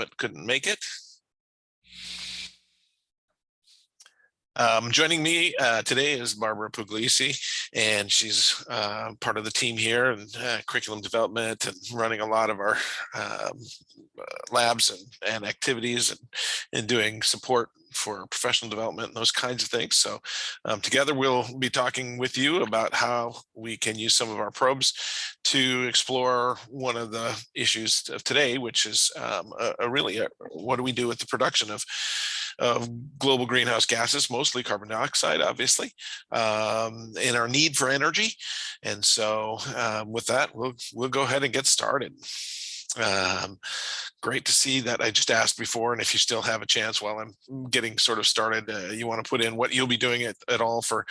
but couldn't make it. Joining me today is Barbara Puglisi, and she's part of the team here and curriculum development and running a lot of our labs and activities and doing support for professional development and those kinds of things. So together we'll be talking with you about how we can use some of our probes to explore one of the issues of today, which is what do we do with the production of global greenhouse gases, mostly carbon dioxide, obviously, and our need for energy. And so with that, we'll go ahead and get started. Great to see that. I just asked before, and if you still have a chance while I'm getting sort of started, you want to put in what you'll be doing at all for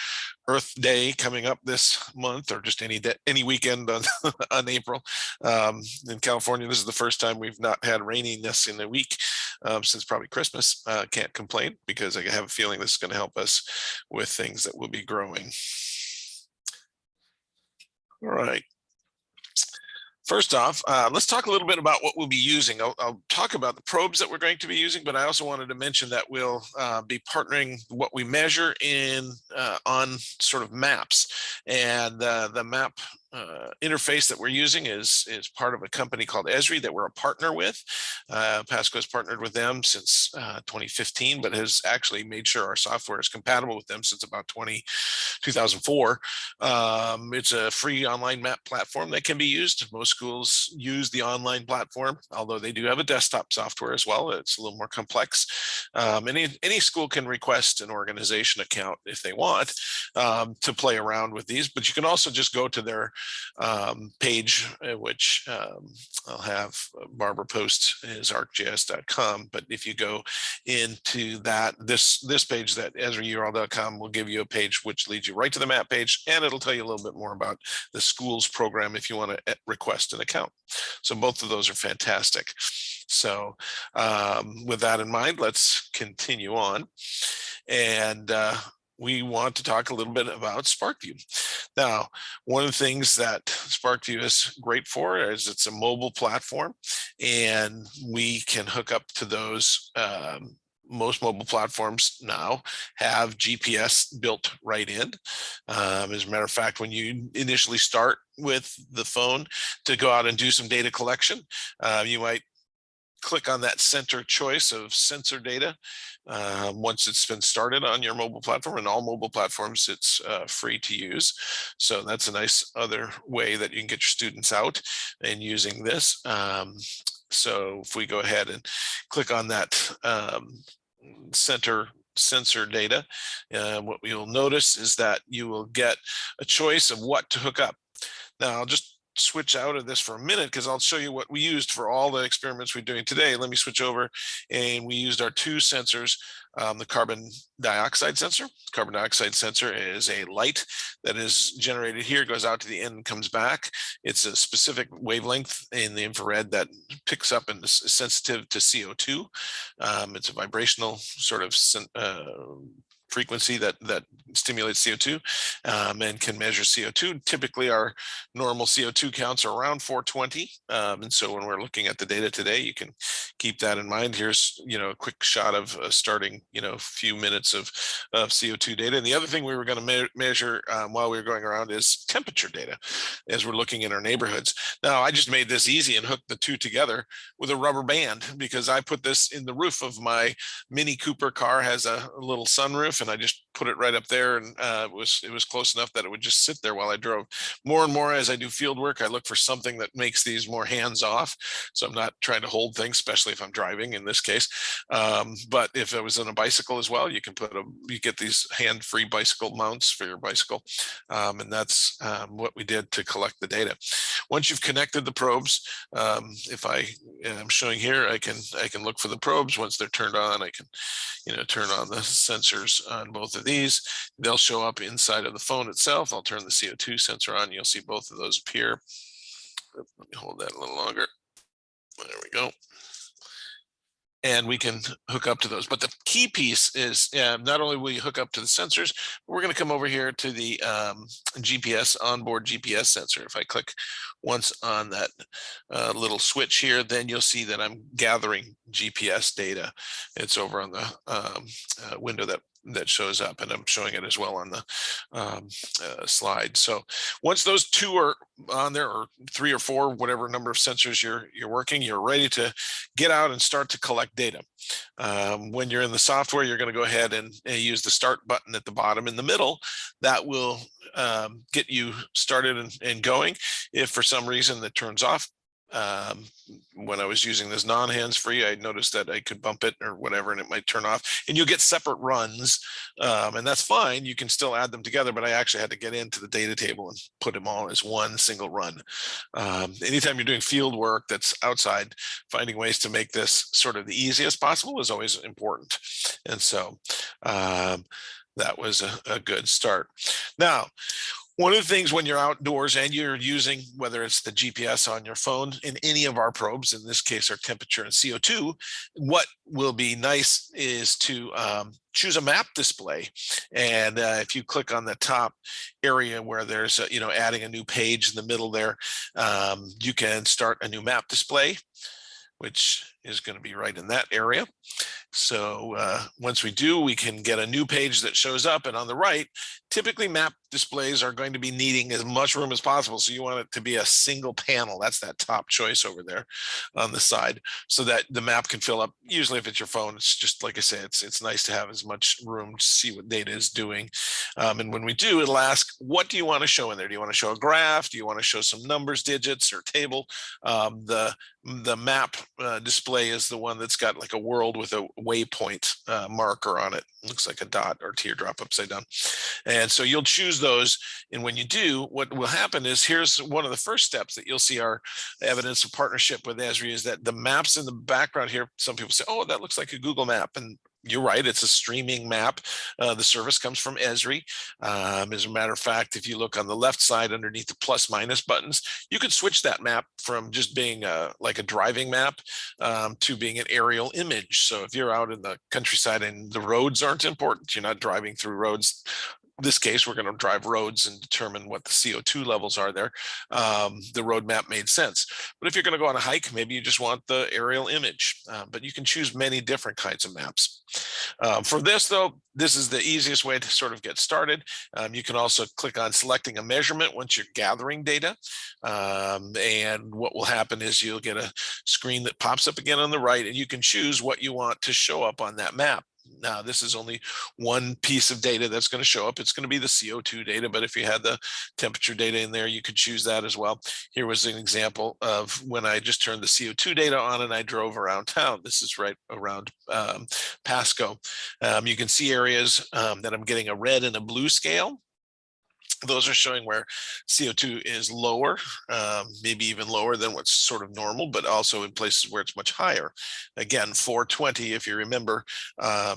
Earth Day coming up this month, or just any weekend on April. In California, this is the first time we've not had raininess in a week since probably Christmas. Can't complain, because I have a feeling this is going to help us with things that will be growing. All right. First off, let's talk a little bit about what we'll be using. I'll talk about the probes that we're going to be using, but I also wanted to mention that we'll be partnering what we measure on sort of maps. And the map interface that we're using is part of a company called Esri that we're a partner with. Pasco's partnered with them since 2015, but has actually made sure our software is compatible with them since about 2004. It's a free online map platform that can be used. Most schools use the online platform, although they do have a desktop software as well. It's a little more complex. Any school can request an organization account if they want to play around with these, but you can also just go to their page, which I'll have Barbara post, is arcgis.com. But if you go into this page, that esriurl.com, will give you a page which leads you right to the map page, and it'll tell you a little bit more about the school's program if you want to request an account. So both of those are fantastic. So with that in mind, let's continue on. And we want to talk a little bit about SparkView. Now, one of the things that SparkView is great for is it's a mobile platform, and we can hook up to those. Most mobile platforms now have GPS built right in. As a matter of fact, when you initially start with the phone to go out and do some data collection, you might click on that center choice of sensor data once it's been started on your mobile platform. And all mobile platforms, it's free to use. So that's a nice other way that you can get your students out and using this. So if we go ahead and click on that center sensor data, what you'll notice is that you will get a choice of what to hook up. Now, I'll just switch out of this for a minute because I'll show you what we used for all the experiments we're doing today. Let me switch over, and we used our two sensors. The carbon dioxide sensor. The carbon dioxide sensor is a light that is generated here, goes out to the end and comes back. It's a specific wavelength in the infrared that picks up and is sensitive to CO2. It's a vibrational sort of frequency that stimulates CO2 and can measure CO2. Typically, our normal CO2 counts are around 420. And so when we're looking at the data today, you can keep that in mind. Here's a quick shot of starting few minutes of CO2 data. And the other thing we were going to measure while we were going around is temperature data as we're looking in our neighborhoods. Now, I just made this easy and hooked the two together with a rubber band, because I put this in the roof of my Mini Cooper car. Has a little sunroof, and I just put it right up there, and it was close enough that it would just sit there while I drove. More and more as I do field work, I look for something that makes these more hands off, so I'm not trying to hold things, especially if I'm driving in this case. But if it was on a bicycle as well, you can you get these hand-free bicycle mounts for your bicycle, and that's what we did to collect the data. Once you've connected the probes, if I'm showing here, I can look for the probes. Once they're turned on, I can turn on the sensors on both of these. They'll show up inside of the phone itself. I'll turn the CO2 sensor on. You'll see both of those appear. Let me hold that a little longer. There we go. and we can hook up to those. But the key piece is not only will you hook up to the sensors, but we're going to come over here to the GPS, onboard GPS sensor. If I click once on that little switch here, then you'll see that I'm gathering GPS data. It's over on the window that shows up, and I'm showing it as well on the slide. So once those two are on there, or 3 or 4, whatever number of sensors you're working, you're ready to get out and start to collect data. When you're in the software, you're going to go ahead and use the start button at the bottom. In the middle, that will get you started and going. If for some reason that turns off, when I was using this non-hands-free, I noticed that I could bump it or whatever, and it might turn off, and you'll get separate runs, and that's fine. You can still add them together, but I actually had to get into the data table and put them all as one single run. Anytime you're doing field work that's outside, finding ways to make this sort of the easiest possible is always important. And so that was a good start. Now, one of the things when you're outdoors and you're using, whether it's the GPS on your phone in any of our probes, in this case, our temperature and CO2, what will be nice is to choose a map display. And if you click on the top area where there's, adding a new page in the middle there, you can start a new map display, which is going to be right in that area. So once we do, we can get a new page that shows up, and on the right, typically map displays are going to be needing as much room as possible. So you want it to be a single panel. That's that top choice over there on the side, so that the map can fill up. Usually if it's your phone, it's just like I say, it's nice to have as much room to see what data is doing. And when we do, it'll ask, what do you want to show in there? Do you want to show a graph? Do you want to show some numbers, digits, or table? The map display is the one that's got like a world with a waypoint marker on it. Looks like a dot or teardrop upside down. And so you'll choose those. And when you do, what will happen is, here's one of the first steps that you'll see our evidence of partnership with Esri, is that the maps in the background here, some people say, oh, that looks like a Google map. And you're right, it's a streaming map. The service comes from Esri. As a matter of fact, if you look on the left side underneath the plus minus buttons, you could switch that map from just being like a driving map to being an aerial image. So if you're out in the countryside and the roads aren't important, you're not driving through roads. In this case, we're going to drive roads and determine what the CO2 levels are there. The road map made sense. But if you're going to go on a hike, maybe you just want the aerial image. But you can choose many different kinds of maps. For this, though, this is the easiest way to sort of get started. You can also click on selecting a measurement once you're gathering data. And what will happen is you'll get a screen that pops up again on the right, and you can choose what you want to show up on that map. Now, this is only one piece of data that's going to show up. It's going to be the CO2 data, but if you had the temperature data in there, you could choose that as well. Here was an example of when I just turned the CO2 data on and I drove around town. This is right around Pasco. You can see areas that I'm getting a red and a blue scale. Those are showing where CO2 is lower, maybe even lower than what's sort of normal, but also in places where it's much higher. Again, 420, if you remember,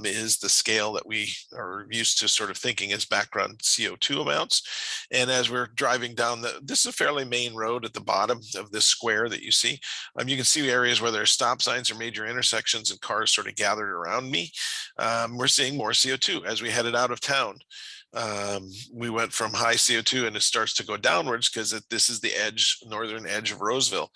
is the scale that we are used to sort of thinking as background CO2 amounts. And as we're driving down, this is a fairly main road at the bottom of this square that you see. You can see areas where there are stop signs or major intersections and cars sort of gathered around me. We're seeing more CO2 as we headed out of town. We went from high CO2 and it starts to go downwards because this is the edge, northern edge of Roseville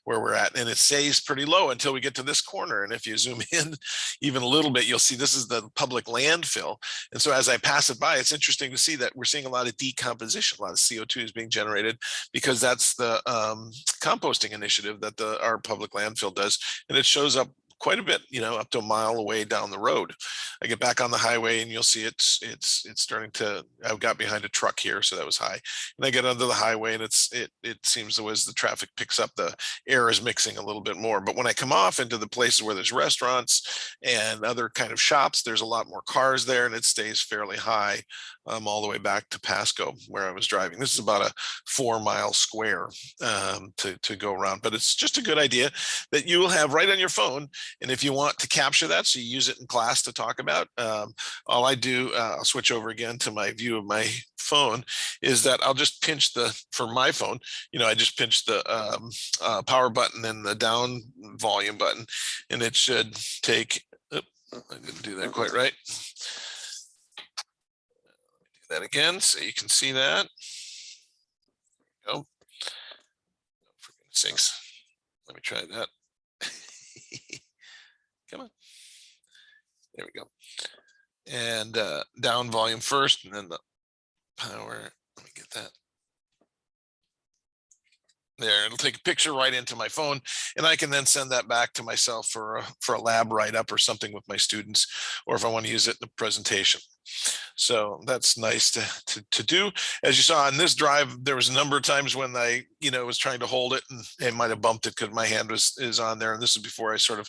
where we're at. And it stays pretty low until we get to this corner. And if you zoom in even a little bit, you'll see this is the public landfill. And so as I pass it by, it's interesting to see that we're seeing a lot of decomposition, a lot of CO2 is being generated because that's the composting initiative that our public landfill does. And it shows up quite a bit, up to a mile away down the road. I get back on the highway and you'll see it's starting to, I've got behind a truck here, so that was high. And I get onto the highway and it seems as the traffic picks up, the air is mixing a little bit more. But when I come off into the places where there's restaurants and other kind of shops, there's a lot more cars there and it stays fairly high all the way back to Pasco where I was driving. This is about a 4-mile square to go around, but it's just a good idea that you will have right on your phone. And if you want to capture that, so you use it in class to talk about, all I do, I'll switch over again to my view of my phone, is that I'll just pinch for my phone, I just pinch the power button and the down volume button, and it should take, I didn't do that quite right. Do that again so you can see that. Oh, for goodness sakes. Let me try that. Come on. There we go. And down volume first, and then the power. Let me get that. There, it'll take a picture right into my phone, and I can then send that back to myself for a lab write-up or something with my students, or if I want to use it in a presentation. So that's nice to do. As you saw on this drive, there was a number of times when I, was trying to hold it and might have bumped it because my hand is on there. And this is before I sort of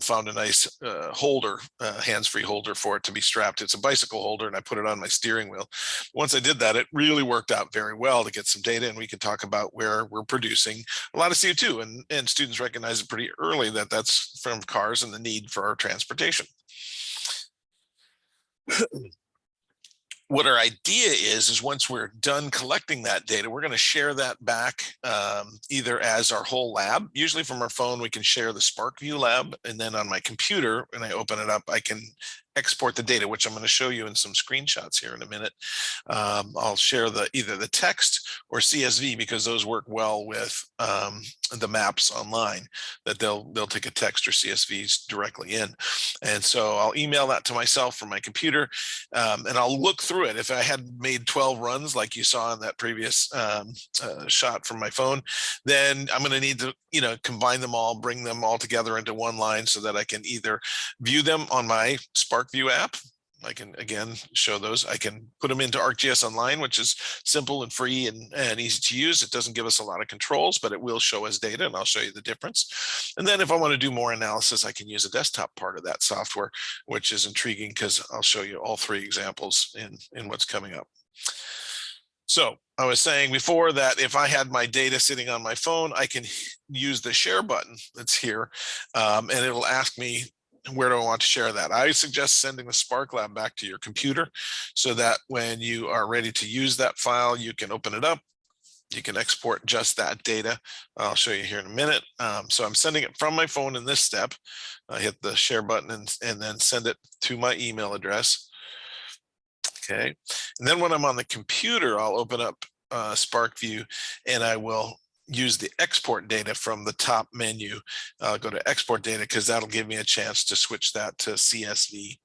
found a nice holder, hands-free holder for it to be strapped. It's a bicycle holder, and I put it on my steering wheel. Once I did that, it really worked out very well to get some data, and we could talk about where we're producing a lot of CO2, and students recognize it pretty early that that's from cars and the need for our transportation. What our idea is once we're done collecting that data, we're going to share that back either as our whole lab. Usually from our phone, we can share the SparkView lab, and then on my computer, when I open it up, I can export the data, which I'm going to show you in some screenshots here in a minute. I'll share either the text or CSV, because those work well with the maps online, that they'll take a text or CSVs directly in. And so I'll email that to myself from my computer, and I'll look through it. If I had made 12 runs like you saw in that previous shot from my phone, then I'm going to need to combine them all, bring them all together into one line so that I can either view them on my SparkView app. I can again show those. I can put them into ArcGIS Online, which is simple and free and easy to use. It doesn't give us a lot of controls, but it will show us data, and I'll show you the difference. And then if I want to do more analysis, I can use a desktop part of that software, which is intriguing because I'll show you all three examples in what's coming up. So I was saying before that if I had my data sitting on my phone, I can use the share button that's here, and it'll ask me, where do I want to share that? I suggest sending the Spark Lab back to your computer so that when you are ready to use that file, you can open it up. You can export just that data. I'll show you here in a minute. So I'm sending it from my phone in this step. I hit the share button and then send it to my email address. Okay, and then when I'm on the computer, I'll open up SparkView, and I will use the export data from the top menu. I'll go to export data because that'll give me a chance to switch that to CSV.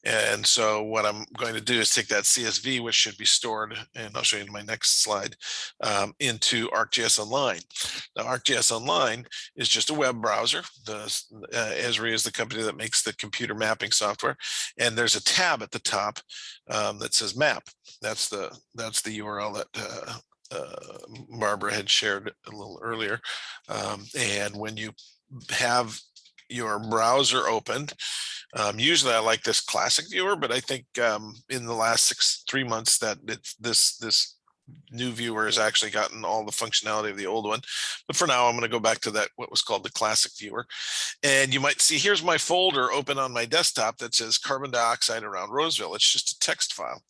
And so what I'm going to do is take that CSV, which should be stored, and I'll show you in my next slide, into ArcGIS Online. Now, ArcGIS Online is just a web browser. Esri is the company that makes the computer mapping software, and there's a tab at the top that says map. That's the URL that Barbara had shared a little earlier. And when you have your browser opened, usually I like this classic viewer, but I think in the last 3 months that this new viewer has actually gotten all the functionality of the old one. But for now, I'm going to go back to that, what was called the classic viewer. And you might see, here's my folder open on my desktop that says carbon dioxide around Roseville. It's just a text file.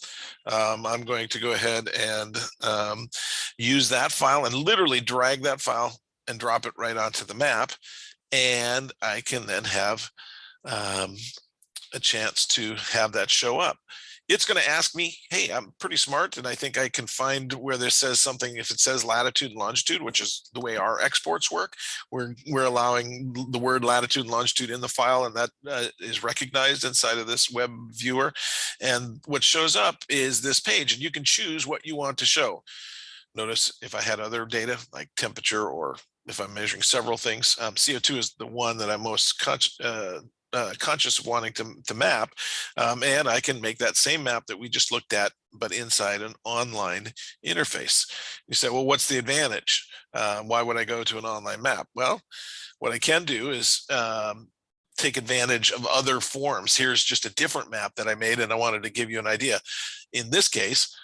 I'm going to go ahead and use that file and literally drag that file and drop it right onto the map. And I can then have a chance to have that show up. It's going to ask me, hey, I'm pretty smart, and I think I can find where this says something. If it says latitude and longitude, which is the way our exports work, we're allowing the word latitude and longitude in the file, and that is recognized inside of this web viewer. And what shows up is this page, and you can choose what you want to show. Notice if I had other data like temperature, or if I'm measuring several things, CO2 is the one that I'm most conscious of wanting to map, and I can make that same map that we just looked at, but inside an online interface. You say, well, what's the advantage? Why would I go to an online map? Well, what I can do is take advantage of other forms. Here's just a different map that I made, and I wanted to give you an idea. In this case,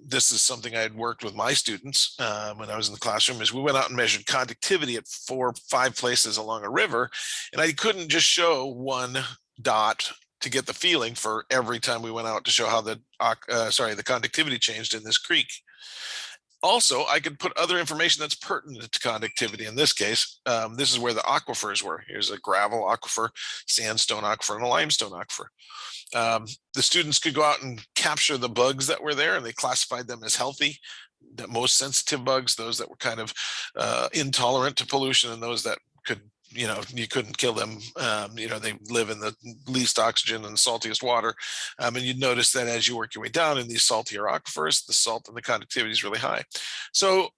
this is something I had worked with my students when I was in the classroom, is we went out and measured conductivity at 4 or 5 places along a river, and I couldn't just show one dot to get the feeling for every time we went out to show how the conductivity changed in this creek. Also, I could put other information that's pertinent to conductivity. In this case, this is where the aquifers were. Here's a gravel aquifer, sandstone aquifer, and a limestone aquifer. The students could go out and capture the bugs that were there, and they classified them as healthy, the most sensitive bugs, those that were kind of intolerant to pollution, and those that could, you couldn't kill them. They live in the least oxygen and saltiest water. And you'd notice that as you work your way down in these saltier aquifers, the salt and the conductivity is really high. So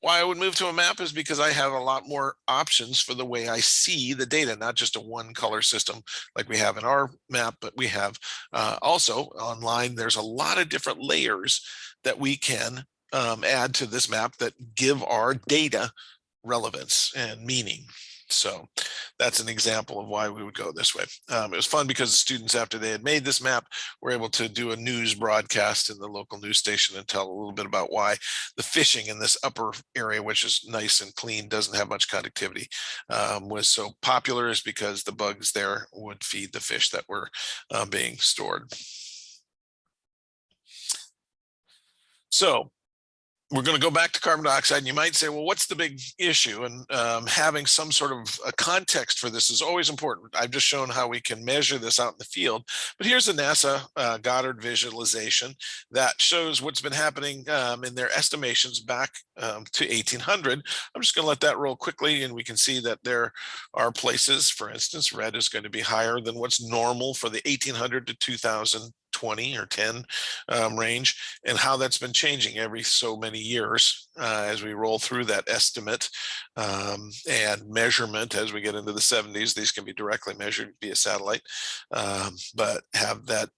why I would move to a map is because I have a lot more options for the way I see the data, not just a one color system like we have in our map, but we have also online, there's a lot of different layers that we can add to this map that give our data relevance and meaning. So that's an example of why we would go this way. It was fun because the students, after they had made this map, were able to do a news broadcast in the local news station and tell a little bit about why the fishing in this upper area, which is nice and clean, doesn't have much conductivity, was so popular, is because the bugs there would feed the fish that were being stored. So we're going to go back to carbon dioxide, and you might say, well, what's the big issue? And having some sort of a context for this is always important. I've just shown how we can measure this out in the field, but here's a NASA Goddard visualization that shows what's been happening in their estimations back to 1800. I'm just going to let that roll quickly, and we can see that there are places, for instance, red is going to be higher than what's normal for the 1800 to 2020 or 10 range, and how that's been changing every so many years as we roll through that estimate and measurement. As we get into the 70s, these can be directly measured via satellite, but have that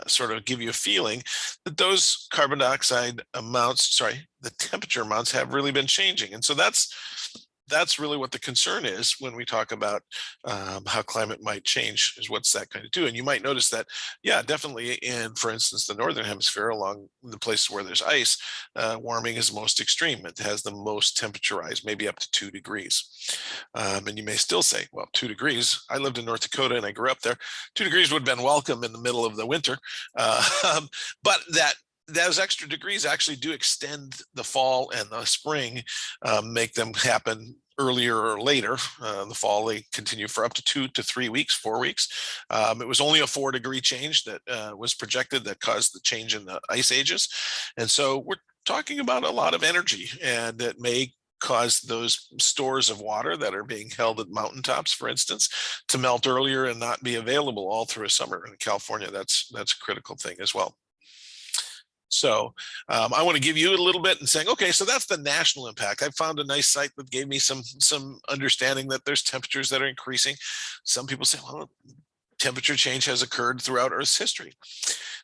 sort of give you a feeling that those carbon dioxide amounts, the temperature amounts have really been changing. And so that's really what the concern is when we talk about how climate might change, is what's that going to do. And you might notice that, yeah, definitely in, for instance, the northern hemisphere, along the places where there's ice, warming is most extreme. It has the most temperature rise, maybe up to 2 degrees. And you may still say, well, 2 degrees. I lived in North Dakota and I grew up there. 2 degrees would have been welcome in the middle of the winter. But those extra degrees actually do extend the fall and the spring, make them happen earlier or later. The fall, they continue for up to 2 to 3 weeks, 4 weeks. It was only a 4-degree change that was projected that caused the change in the ice ages. And so we're talking about a lot of energy, and it may cause those stores of water that are being held at mountaintops, for instance, to melt earlier and not be available all through a summer. In California, that's a critical thing as well. So I want to give you a little bit and saying, okay, so that's the national impact. I found a nice site that gave me some understanding that there's temperatures that are increasing. Some people say, well, temperature change has occurred throughout Earth's history.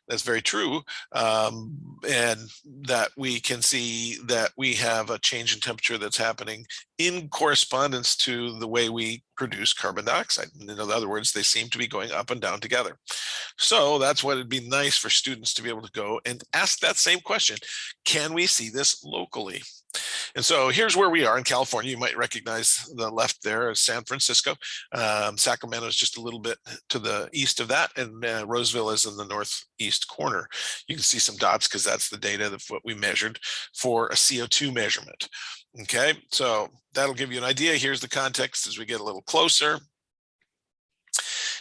That's very true. And that we can see that we have a change in temperature that's happening in correspondence to the way we produce carbon dioxide. In other words, they seem to be going up and down together. So that's what it'd be nice for students to be able to go and ask that same question. Can we see this locally? And so here's where we are in California. You might recognize the left there as San Francisco. Sacramento is just a little bit to the east of that, and Roseville is in the northeast corner. You can see some dots because that's the data of what we measured for a CO2 measurement. Okay, so that'll give you an idea. Here's the context as we get a little closer.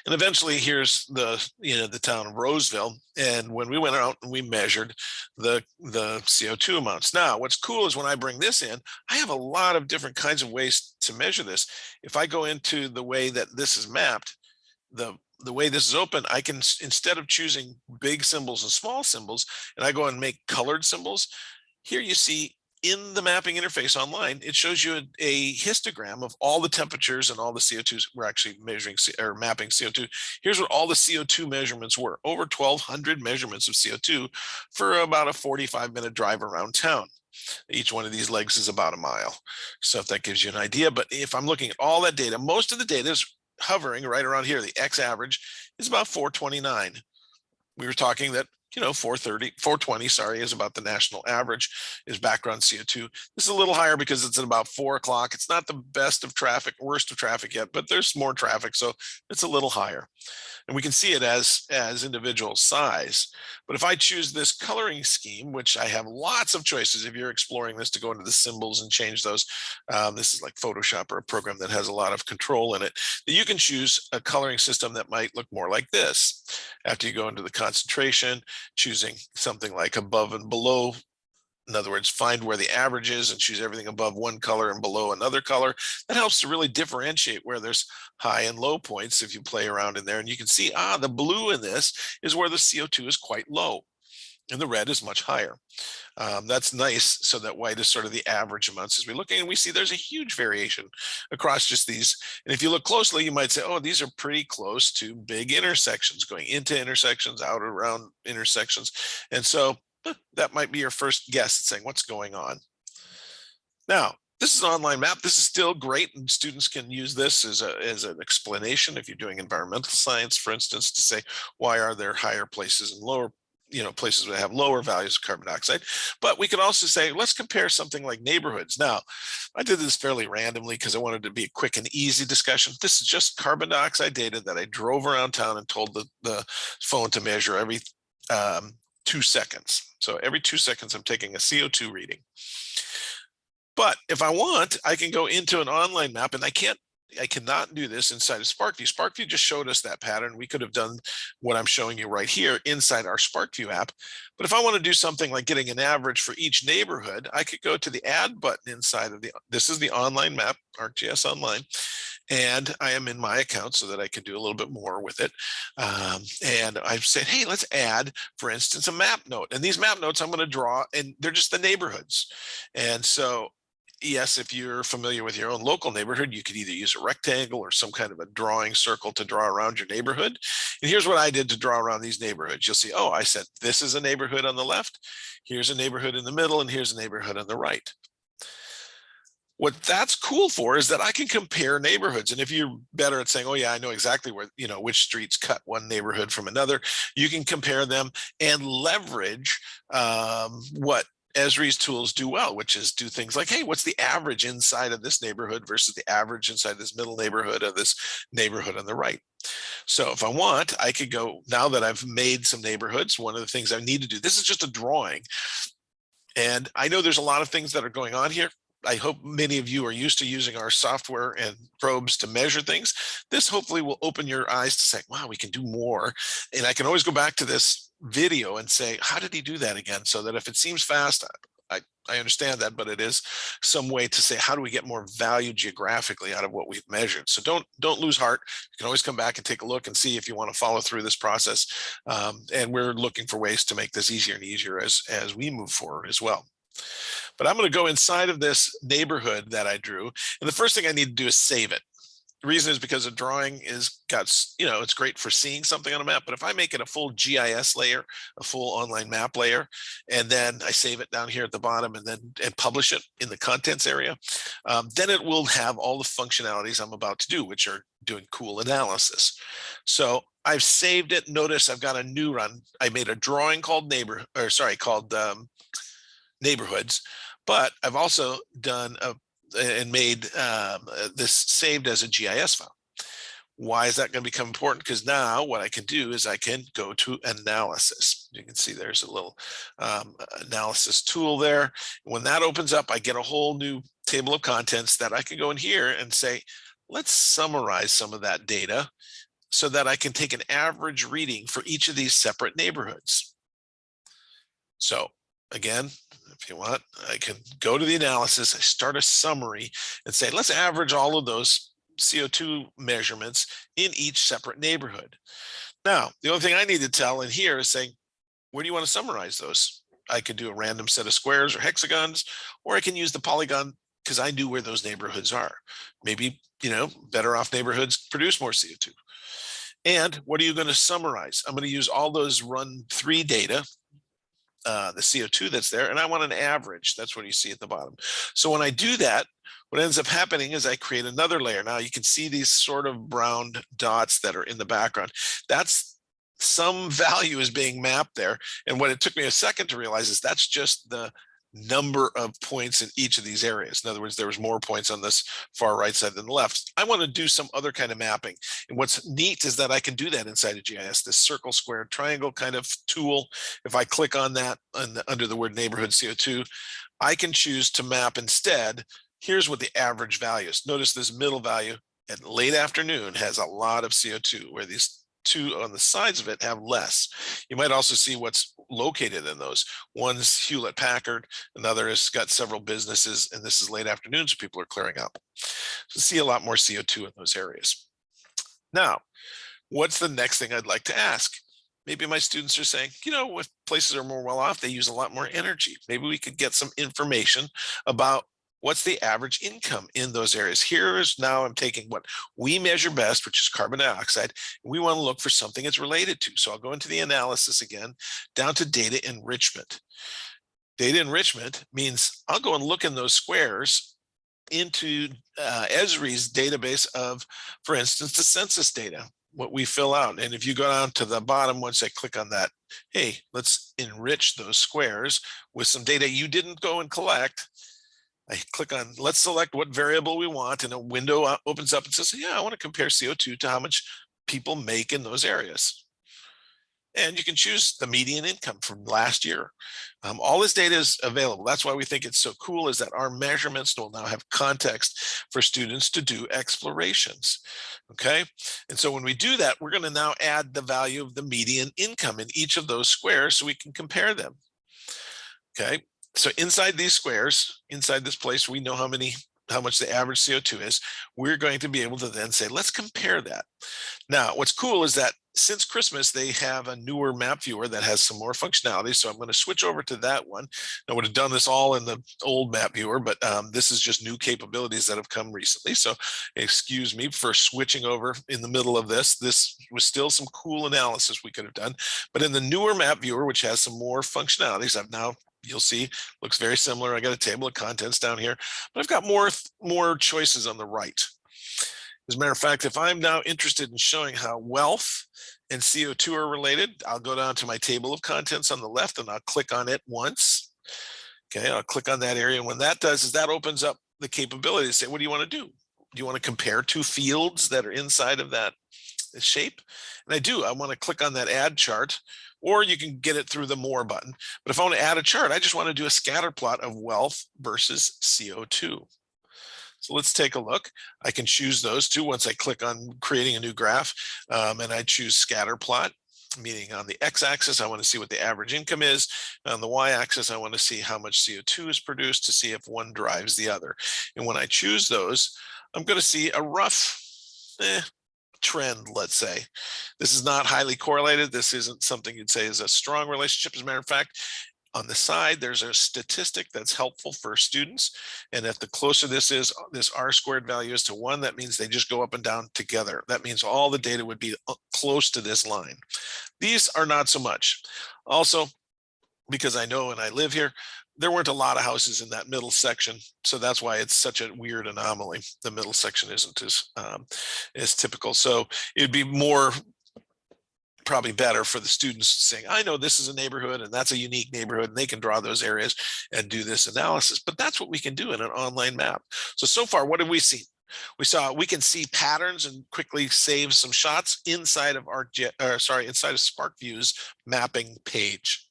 And eventually here's the town of Roseville. And when we went out and we measured the CO2 amounts. Now, what's cool is when I bring this in, I have a lot of different kinds of ways to measure this. If I go into the way that this is mapped, the way this is open, I can, instead of choosing big symbols and small symbols, and I go and make colored symbols, here you see in the mapping interface online, it shows you a histogram of all the temperatures and all the CO2s. We're actually measuring or mapping CO2. Here's what all the CO2 measurements were. Over 1,200 measurements of CO2 for about a 45-minute drive around town. Each one of these legs is about a mile. So if that gives you an idea, but if I'm looking at all that data, most of the data is hovering right around here. The X average is about 429. We were talking that, 420, sorry, is about the national average, is background CO2. This is a little higher because it's at about 4 o'clock. It's not the best of traffic, worst of traffic yet, but there's more traffic, so it's a little higher. And we can see it as individual size. But if I choose this coloring scheme, which I have lots of choices, if you're exploring this, to go into the symbols and change those, this is like Photoshop or a program that has a lot of control in it, that you can choose a coloring system that might look more like this. After you go into the concentration, choosing something like above and below. In other words, find where the average is and choose everything above one color and below another color. That helps to really differentiate where there's high and low points if you play around in there. And you can see, the blue in this is where the CO2 is quite low and the red is much higher. That's nice. So that white is sort of the average amounts as we look, and we see there's a huge variation across just these. And if you look closely, you might say, oh, these are pretty close to big intersections, going into intersections, out around intersections. And so that might be your first guess at saying what's going on. Now, this is an online map. This is still great, and students can use this as an explanation if you're doing environmental science, for instance, to say, why are there higher places and lower, places that have lower values of carbon dioxide. But we could also say, let's compare something like neighborhoods. Now, I did this fairly randomly because I wanted to be a quick and easy discussion. This is just carbon dioxide data that I drove around town and told the phone to measure every 2 seconds. So every 2 seconds, I'm taking a CO2 reading. But if I want, I can go into an online map, and I cannot do this inside of SparkView. SparkView just showed us that pattern. We could have done what I'm showing you right here inside our SparkView app. But if I want to do something like getting an average for each neighborhood, I could go to the add button inside of this is the online map, ArcGIS Online. And I am in my account so that I can do a little bit more with it. And I've said, hey, let's add, for instance, a map note. And these map notes I'm going to draw, and they're just the neighborhoods. And so, yes, if you're familiar with your own local neighborhood, you could either use a rectangle or some kind of a drawing circle to draw around your neighborhood. And here's what I did to draw around these neighborhoods. You'll see, oh, I said, this is a neighborhood on the left. Here's a neighborhood in the middle, and here's a neighborhood on the right. What that's cool for is that I can compare neighborhoods. And if you're better at saying, oh yeah, I know exactly where, which streets cut one neighborhood from another, you can compare them and leverage what Esri's tools do well, which is do things like, hey, what's the average inside of this neighborhood versus the average inside this middle neighborhood of this neighborhood on the right. So if I want, I could go, now that I've made some neighborhoods, one of the things I need to do, this is just a drawing. And I know there's a lot of things that are going on here. I hope many of you are used to using our software and probes to measure things. This hopefully will open your eyes to say, wow, we can do more. And I can always go back to this video and say, how did he do that again? So that if it seems fast, I understand that, but it is some way to say, how do we get more value geographically out of what we've measured? So don't lose heart. You can always come back and take a look and see if you want to follow through this process. And we're looking for ways to make this easier and easier as we move forward as well. But I'm going to go inside of this neighborhood that I drew. And the first thing I need to do is save it. The reason is because a drawing is it's great for seeing something on a map. But if I make it a full GIS layer, a full online map layer, and then I save it down here at the bottom and publish it in the contents area, then it will have all the functionalities I'm about to do, which are doing cool analysis. So I've saved it. Notice I've got a new run. I made a drawing called neighborhoods, but I've also done made this saved as a GIS file. Why is that going to become important? Because now what I can do is I can go to analysis. You can see there's a little analysis tool there. When that opens up, I get a whole new table of contents that I can go in here and say, let's summarize some of that data so that I can take an average reading for each of these separate neighborhoods. So again, if you want, I can go to the analysis, I start a summary and say, let's average all of those CO2 measurements in each separate neighborhood. Now, the only thing I need to tell in here is saying, where do you want to summarize those? I could do a random set of squares or hexagons, or I can use the polygon because I knew where those neighborhoods are. Maybe, better off neighborhoods produce more CO2. And what are you going to summarize? I'm going to use all those run 3 data, the CO2 that's there, and I want an average. That's what you see at the bottom. So when I do that, What ends up happening is I create another layer. Now you can see these sort of brown dots that are in the background. That's some value is being mapped there. And what it took me a second to realize is that's just the number of points in each of these areas. In other words, there was more points on this far right side than the left. I want to do some other kind of mapping. And what's neat is that I can do that inside of GIS, this circle, square, triangle kind of tool. If I click on that under the word neighborhood CO2, I can choose to map instead. Here's what the average value is. Notice this middle value at late afternoon has a lot of CO2, where these two on the sides of it have less. You might also see what's located in those. One's Hewlett Packard, another has got several businesses, and this is late afternoon, so people are clearing up. So see a lot more CO2 in those areas. Now, what's the next thing I'd like to ask? Maybe my students are saying, you know, if places are more well off, they use a lot more energy. Maybe we could get some information about what's the average income in those areas. Here's now I'm taking what we measure best, which is carbon dioxide. We want to look for something it's related to. So I'll go into the analysis again, down to data enrichment. Data enrichment means I'll go and look in those squares into Esri's database of, for instance, the census data, what we fill out. And if you go down to the bottom, once I click on that, hey, let's enrich those squares with some data you didn't go and collect. I click on, let's select what variable we want, and a window opens up and says, yeah, I want to compare CO2 to how much people make in those areas. And you can choose the median income from last year. All this data is available. That's why we think it's so cool, is that our measurements will now have context for students to do explorations. Okay. And so when we do that, we're going to now add the value of the median income in each of those squares so we can compare them. Okay. So inside these squares, inside this place, we know how much the average CO2 is. We're going to be able to then say, let's compare that. Now, what's cool is that since Christmas, they have a newer map viewer that has some more functionality. So I'm going to switch over to that one. I would have done this all in the old map viewer, but this is just new capabilities that have come recently. So excuse me for switching over in the middle of this. This was still some cool analysis we could have done. But in the newer map viewer, which has some more functionalities, I've now, you'll see, looks very similar. I got a table of contents down here, but I've got more choices on the right. As a matter of fact, if I'm now interested in showing how wealth and CO2 are related, I'll go down to my table of contents on the left and I'll click on it once. Okay, I'll click on that area. And when that does is that opens up the capability to say, what do you want to do? Do you want to compare two fields that are inside of that shape? And I do. I want to click on that add chart, or you can get it through the more button. But if I want to add a chart, I just want to do a scatter plot of wealth versus CO2. So let's take a look. I can choose those two once I click on creating a new graph, and I choose scatter plot, meaning on the x-axis, I want to see what the average income is. On the y-axis, I want to see how much CO2 is produced to see if one drives the other. And when I choose those, I'm going to see a rough trend, let's say. This is not highly correlated. This isn't something you'd say is a strong relationship. As a matter of fact, on the side, there's a statistic that's helpful for students. And if the closer this is, this R squared value is to 1, that means they just go up and down together. That means all the data would be close to this line. These are not so much. Also, because I know and I live here, there weren't a lot of houses in that middle section. So that's why it's such a weird anomaly. The middle section isn't as typical. So it'd be more probably better for the students saying, I know this is a neighborhood and that's a unique neighborhood, and they can draw those areas and do this analysis. But that's what we can do in an online map. So far, what have we seen? We can see patterns and quickly save some shots inside of inside of SparkView's mapping page.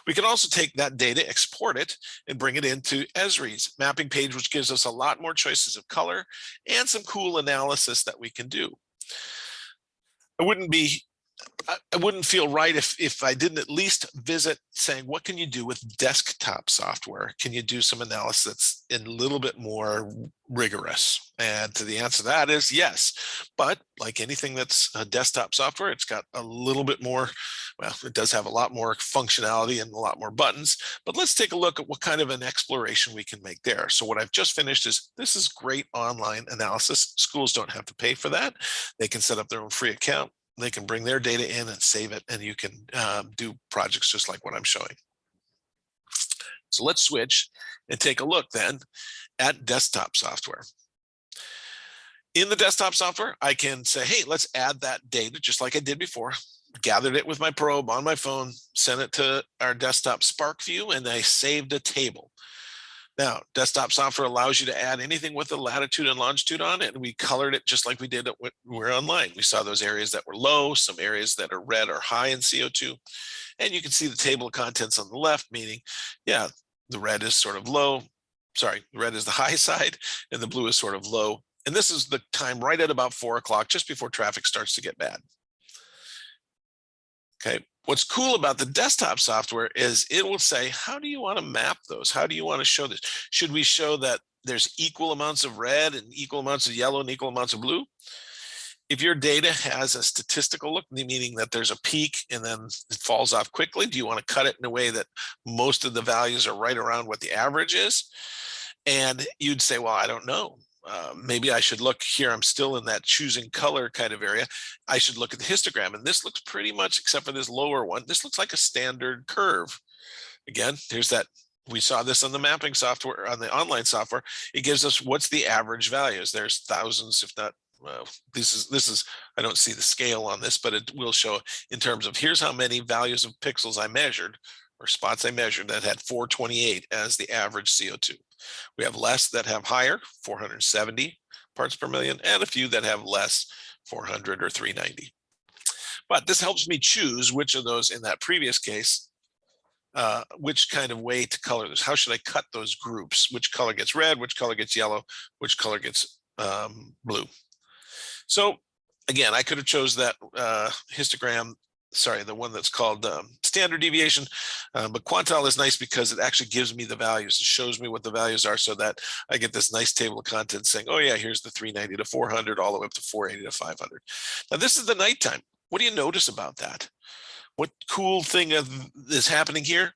We can also take that data, export it, and bring it into Esri's mapping page, which gives us a lot more choices of color and some cool analysis that we can do. I wouldn't feel right if I didn't at least visit saying, what can you do with desktop software? Can you do some analysis that's a little bit more rigorous? And to the answer to that is yes. But like anything that's a desktop software, it's got a little bit more, well, it does have a lot more functionality and a lot more buttons. But let's take a look at what kind of an exploration we can make there. So what I've just finished is, this is great online analysis. Schools don't have to pay for that. They can set up their own free account. They can bring their data in and save it, and you can do projects just like what I'm showing. So let's switch and take a look then at desktop software. In the desktop software, I can say, hey, let's add that data just like I did before. Gathered it with my probe on my phone, sent it to our desktop Spark view, and I saved a table. Now, desktop software allows you to add anything with the latitude and longitude on it, and we colored it just like we did when we were online. We saw those areas that were low, some areas that are red or high in CO2, and you can see the table of contents on the left, meaning, yeah, the red is sort of low. Sorry, the red is the high side, and the blue is sort of low. And this is the time right at about 4 o'clock, just before traffic starts to get bad. Okay, what's cool about the desktop software is it will say, how do you want to map those? How do you want to show this? Should we show that there's equal amounts of red and equal amounts of yellow and equal amounts of blue? If your data has a statistical look, meaning that there's a peak and then it falls off quickly, do you want to cut it in a way that most of the values are right around what the average is? And you'd say, well, I don't know. Maybe I should look here. I'm still in that choosing color kind of area. I should look at the histogram. And this looks pretty much, except for this lower one, this looks like a standard curve. Again, there's that. We saw this on the mapping software, on the online software. It gives us what's the average values. There's thousands, if not, well, this is, I don't see the scale on this, but it will show in terms of here's how many values of pixels I measured or spots I measured that had 428 as the average CO2. We have less that have higher, 470 parts per million, and a few that have less, 400 or 390. But this helps me choose which of those in that previous case, which kind of way to color this. How should I cut those groups? Which color gets red, which color gets yellow, which color gets blue? So again, I could have chose that histogram, sorry, the one that's called standard deviation, but Quantile is nice because it actually gives me the values. It shows me what the values are so that I get this nice table of contents saying, oh yeah, here's the 390 to 400 all the way up to 480 to 500. Now this is the nighttime. What do you notice about that? What cool thing is happening here?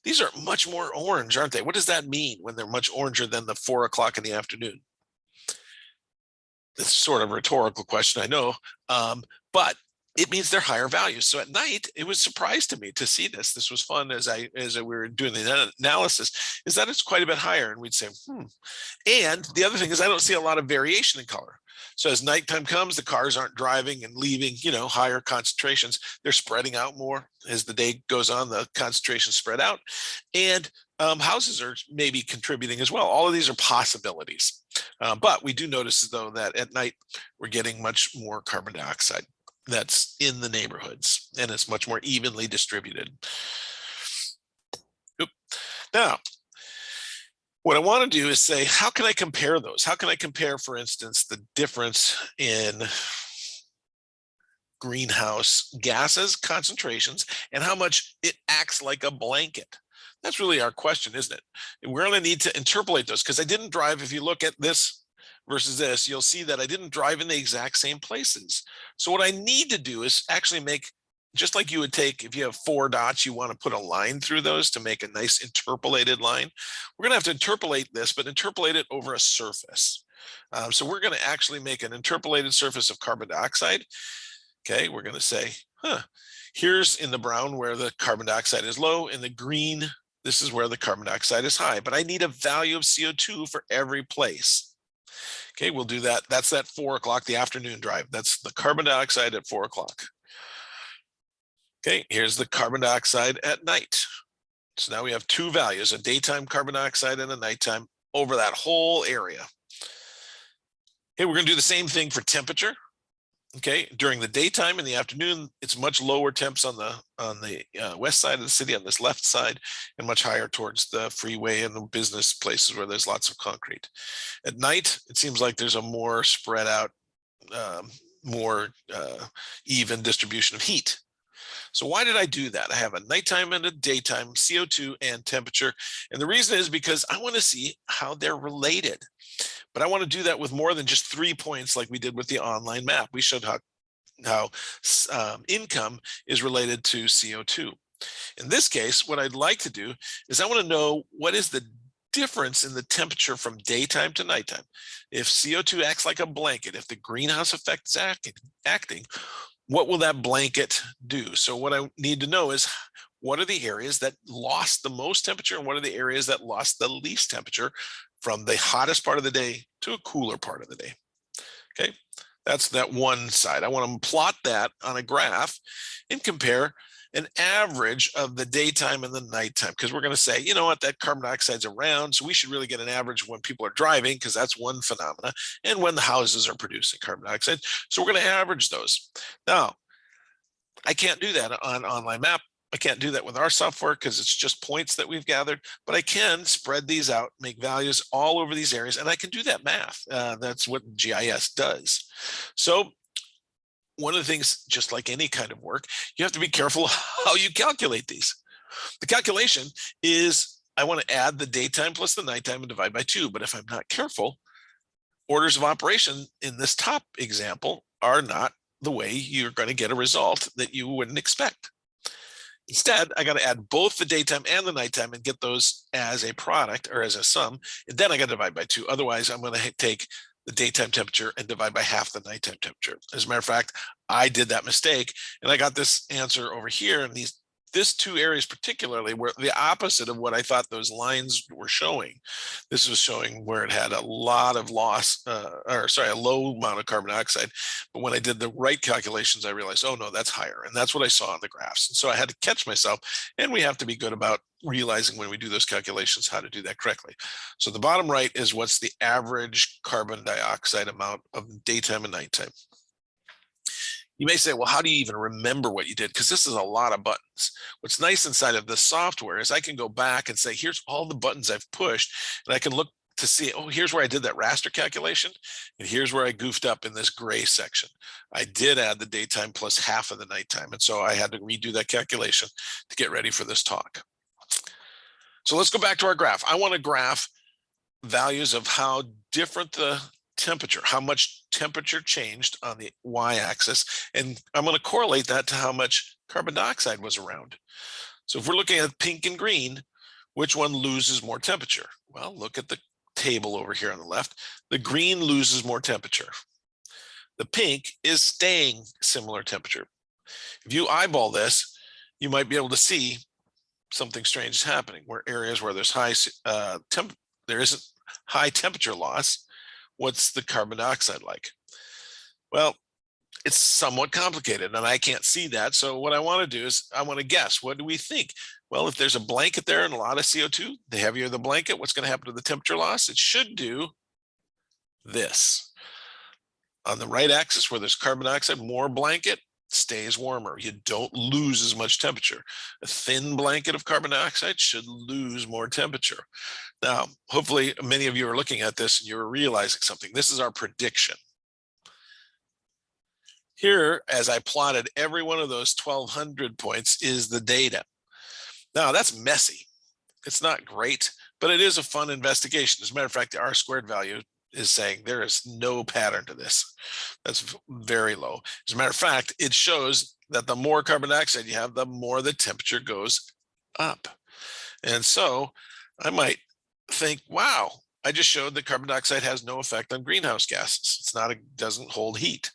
These are much more orange, aren't they? What does that mean when they're much oranger than the 4 o'clock in the afternoon? It's sort of a rhetorical question, I know, but it means they're higher values. So at night, it was a surprise to me to see this. This was fun as we were doing the analysis, is that it's quite a bit higher. And we'd say, And the other thing is I don't see a lot of variation in color. So as nighttime comes, the cars aren't driving and leaving, higher concentrations. They're spreading out more. As the day goes on, the concentrations spread out. And houses are maybe contributing as well. All of these are possibilities. But we do notice, though, that at night, we're getting much more carbon dioxide that's in the neighborhoods, and it's much more evenly distributed. Now, what I want to do is say, how can I compare those? How can I compare, for instance, the difference in greenhouse gases concentrations and how much it acts like a blanket? That's really our question, isn't it? We're going to need to interpolate those because I didn't drive. If you look at this versus this, you'll see that I didn't drive in the exact same places. So what I need to do is actually make, just like you would take, if you have 4 dots, you want to put a line through those to make a nice interpolated line. We're going to have to interpolate this, but interpolate it over a surface. So we're going to actually make an interpolated surface of carbon dioxide. Okay, we're going to say, here's in the brown where the carbon dioxide is low, in the green, this is where the carbon dioxide is high, but I need a value of CO2 for every place. Okay, we'll do that. That's that 4 o'clock, the afternoon drive. That's the carbon dioxide at 4 o'clock. Okay, here's the carbon dioxide at night. So now we have 2 values, a daytime carbon dioxide and a nighttime over that whole area. Okay, we're going to do the same thing for temperature. Okay, during the daytime in the afternoon, it's much lower temps on the west side of the city, on this left side, and much higher towards the freeway and the business places where there's lots of concrete. At night, it seems like there's a more spread out, more even distribution of heat. So why did I do that? I have a nighttime and a daytime, CO2 and temperature. And the reason is because I want to see how they're related. But I want to do that with more than just 3 points like we did with the online map. We showed how income is related to CO2. In this case, what I'd like to do is I want to know what is the difference in the temperature from daytime to nighttime. If CO2 acts like a blanket, if the greenhouse effect is acting, what will that blanket do? So what I need to know is, what are the areas that lost the most temperature and what are the areas that lost the least temperature from the hottest part of the day to a cooler part of the day. Okay, that's that one side. I want to plot that on a graph and compare an average of the daytime and the nighttime, because we're going to say, you know what, that carbon dioxide's around, so we should really get an average when people are driving, because that's one phenomena, and when the houses are producing carbon dioxide. So we're going to average those. Now, I can't do that on online map. I can't do that with our software because it's just points that we've gathered, but I can spread these out, make values all over these areas, and I can do that math. That's what GIS does. So one of the things, just like any kind of work, you have to be careful how you calculate these. The calculation is, I want to add the daytime plus the nighttime and divide by 2. But if I'm not careful, orders of operation in this top example are not the way you're going to get a result that you wouldn't expect. Instead, I got to add both the daytime and the nighttime and get those as a product or as a sum. And then I got to divide by 2. Otherwise, I'm going to take the daytime temperature and divide by half the nighttime temperature. As a matter of fact, I did that mistake, and I got this answer over here. And this 2 areas particularly were the opposite of what I thought those lines were showing. This was showing where it had a lot of loss, a low amount of carbon dioxide. But when I did the right calculations, I realized, oh no, that's higher. And that's what I saw on the graphs. And so I had to catch myself, and we have to be good about realizing when we do those calculations how to do that correctly. So the bottom right is what's the average carbon dioxide amount of daytime and nighttime. You may say, well, how do you even remember what you did? Because this is a lot of buttons. What's nice inside of this software is I can go back and say, here's all the buttons I've pushed, and I can look to see, oh, here's where I did that raster calculation, and here's where I goofed up in this gray section. I did add the daytime plus half of the nighttime, and so I had to redo that calculation to get ready for this talk. So let's go back to our graph. I want to graph values of how different the temperature, how much temperature changed on the y-axis, and I'm going to correlate that to how much carbon dioxide was around. So if we're looking at pink and green, which one loses more temperature? Well, look at the table over here on the left. The green loses more temperature. The pink is staying similar temperature. If you eyeball this, you might be able to see something strange is happening, where areas where there's there isn't high temperature loss. What's the carbon dioxide like? Well, it's somewhat complicated, and I can't see that. So what I want to do is I want to guess. What do we think? Well, if there's a blanket there and a lot of CO2, the heavier the blanket, what's going to happen to the temperature loss? It should do this. On the right axis, where there's carbon dioxide, more blanket stays warmer. You don't lose as much temperature. A thin blanket of carbon dioxide should lose more temperature. Now, hopefully many of you are looking at this and you're realizing something. This is our prediction. Here, as I plotted every one of those 1,200 points, is the data. Now, that's messy. It's not great, but it is a fun investigation. As a matter of fact, the R² value is saying there is no pattern to this. That's very low. As a matter of fact, it shows that the more carbon dioxide you have, the more the temperature goes up. And so I might think, wow, I just showed that carbon dioxide has no effect on greenhouse gases. It's not, it doesn't hold heat.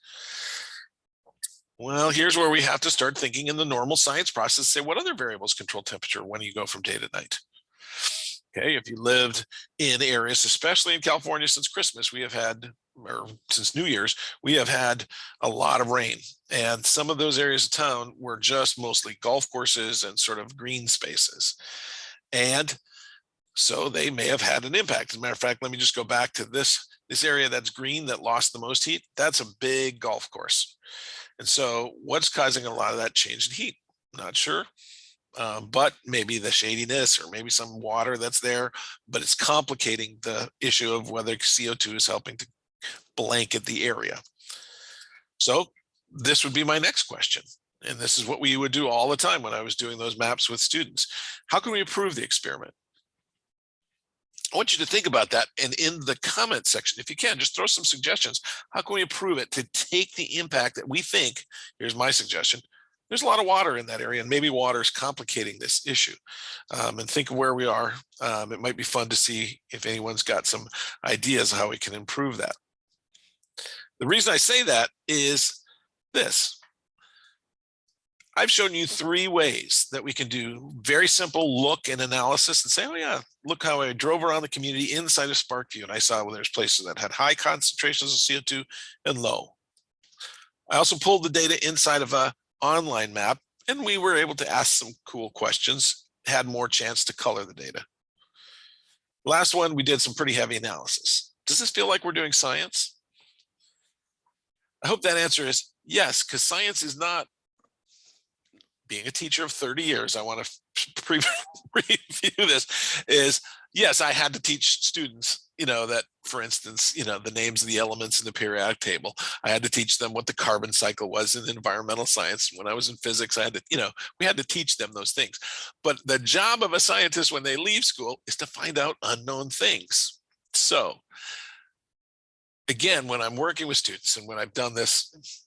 Well, here's where we have to start thinking in the normal science process, say what other variables control temperature when you go from day to night? Okay, if you lived in areas, especially in California since Christmas, we have had, or since New Year's, we have had a lot of rain. And some of those areas of town were just mostly golf courses and sort of green spaces. And so they may have had an impact. As a matter of fact, let me just go back to this area that's green that lost the most heat. That's a big golf course. And so what's causing a lot of that change in heat? Not sure. But maybe the shadiness or maybe some water that's there, but it's complicating the issue of whether CO2 is helping to blanket the area. So this would be my next question. And this is what we would do all the time when I was doing those maps with students. How can we improve the experiment? I want you to think about that, and in the comment section, if you can, just throw some suggestions. How can we improve it to take the impact that we think? Here's my suggestion. There's a lot of water in that area, and maybe water is complicating this issue. And think of where we are. It might be fun to see if anyone's got some ideas of how we can improve that. The reason I say that is this. I've shown you 3 ways that we can do very simple look and analysis and say, oh yeah, look how I drove around the community inside of SparkView and I saw where there's places that had high concentrations of CO2 and low. I also pulled the data inside of a online map and we were able to ask some cool questions, had more chance to color the data. Last one, we did some pretty heavy analysis. Does this feel like we're doing science? I hope that answer is yes, because science is not, being a teacher of 30 years, I want to review this, is yes, I had to teach students, that, for instance, the names of the elements in the periodic table. I had to teach them what the carbon cycle was in environmental science. When I was in physics, I had to, we had to teach them those things. But the job of a scientist when they leave school is to find out unknown things. So again, when I'm working with students and when I've done this,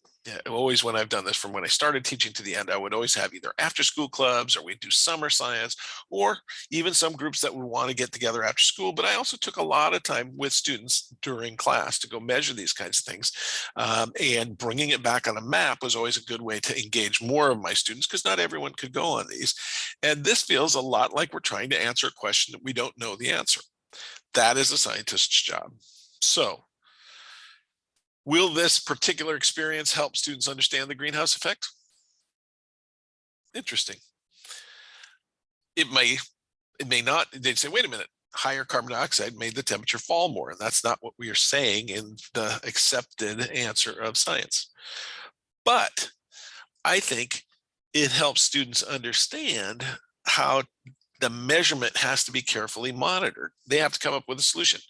always when I've done this from when I started teaching to the end, I would always have either after school clubs or we'd do summer science or even some groups that would want to get together after school. But I also took a lot of time with students during class to go measure these kinds of things. And bringing it back on a map was always a good way to engage more of my students because not everyone could go on these. And this feels a lot like we're trying to answer a question that we don't know the answer. That is a scientist's job. So, will this particular experience help students understand the greenhouse effect? Interesting. It may not. They'd say, wait a minute, higher carbon dioxide made the temperature fall more. And that's not what we are saying in the accepted answer of science. But I think it helps students understand how the measurement has to be carefully monitored. They have to come up with a solution.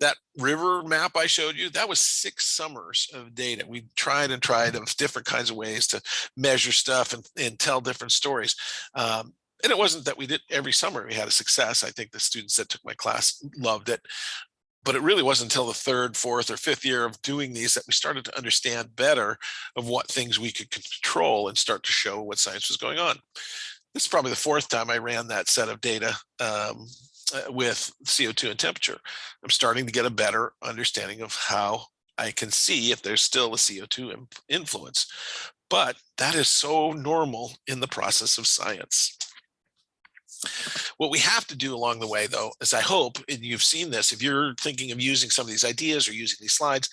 That river map I showed you, that was 6 summers of data. We tried and tried of different kinds of ways to measure stuff and tell different stories. And it wasn't that we did every summer we had a success. I think the students that took my class loved it. But it really wasn't until the 3rd, 4th, or 5th year of doing these that we started to understand better of what things we could control and start to show what science was going on. This is probably the 4th time I ran that set of data with CO2 and temperature. I'm starting to get a better understanding of how I can see if there's still a CO2 influence. But that is so normal in the process of science. What we have to do along the way, though, is I hope, and you've seen this, if you're thinking of using some of these ideas or using these slides,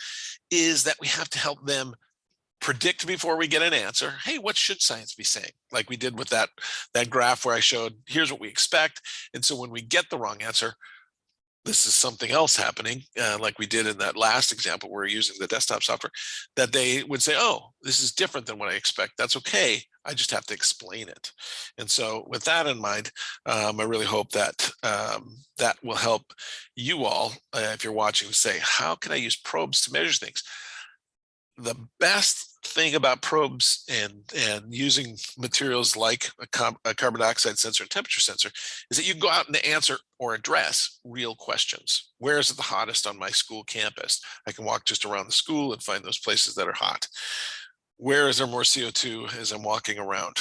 is that we have to help them predict before we get an answer. Hey, what should science be saying? Like we did with that graph where I showed, here's what we expect. And so when we get the wrong answer, this is something else happening, like we did in that last example where we're using the desktop software, that they would say, oh, this is different than what I expect. That's okay. I just have to explain it. And so with that in mind, I really hope that that will help you all, if you're watching, say, how can I use probes to measure things? The best thing about probes and using materials like a carbon dioxide sensor and temperature sensor is that you can go out and answer or address real questions. Where is it the hottest on my school campus? I can walk just around the school and find those places that are hot. Where is there more CO2 as I'm walking around?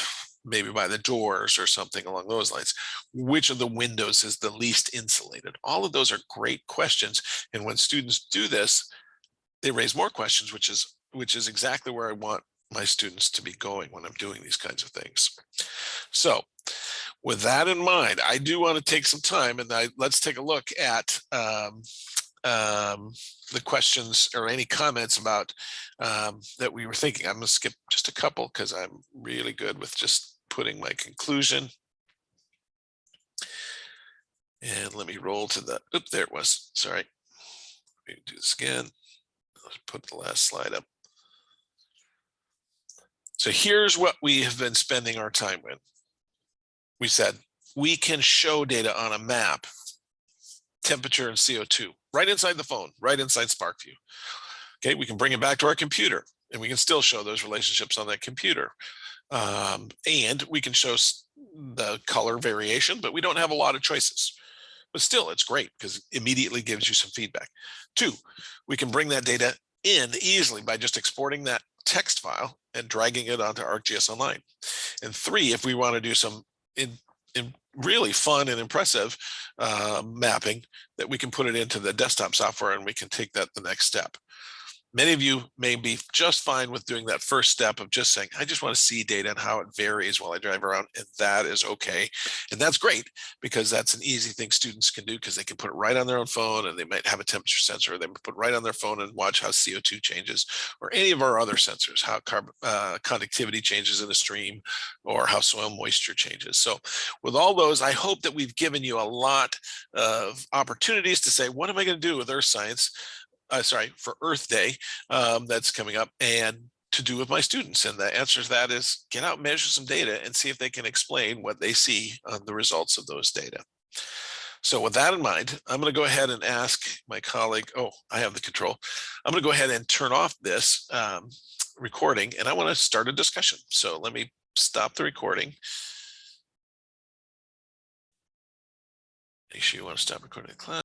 Maybe by the doors or something along those lines. Which of the windows is the least insulated? All of those are great questions. And when students do this, they raise more questions, which is exactly where I want my students to be going when I'm doing these kinds of things. So with that in mind, I do want to take some time and let's take a look at the questions or any comments about that we were thinking. I'm going to skip just a couple because I'm really good with just putting my conclusion. And let me roll to the, oops, there it was. Sorry. Let me do this again. Let's put the last slide up. So here's what we have been spending our time with. We said we can show data on a map, temperature and CO2, right inside the phone, right inside SparkView. Okay, we can bring it back to our computer and we can still show those relationships on that computer. And we can show the color variation, but we don't have a lot of choices. But still, it's great because it immediately gives you some feedback. 2, we can bring that data in easily by just exporting that text file and dragging it onto ArcGIS Online. And 3, if we want to do some really fun and impressive mapping, that we can put it into the desktop software and we can take that the next step. Many of you may be just fine with doing that first step of just saying, I just want to see data and how it varies while I drive around, and that is okay. And that's great, because that's an easy thing students can do, because they can put it right on their own phone, and they might have a temperature sensor. They put right on their phone and watch how CO2 changes, or any of our other sensors, how carbon conductivity changes in a stream, or how soil moisture changes. So with all those, I hope that we've given you a lot of opportunities to say, what am I going to do with earth science? For Earth Day that's coming up, and to do with my students. And the answer to that is get out, measure some data, and see if they can explain what they see on the results of those data. So with that in mind, I'm going to go ahead and ask my colleague, oh, I have the control. I'm going to go ahead and turn off this recording, and I want to start a discussion. So let me stop the recording. Make sure you want to stop recording the class.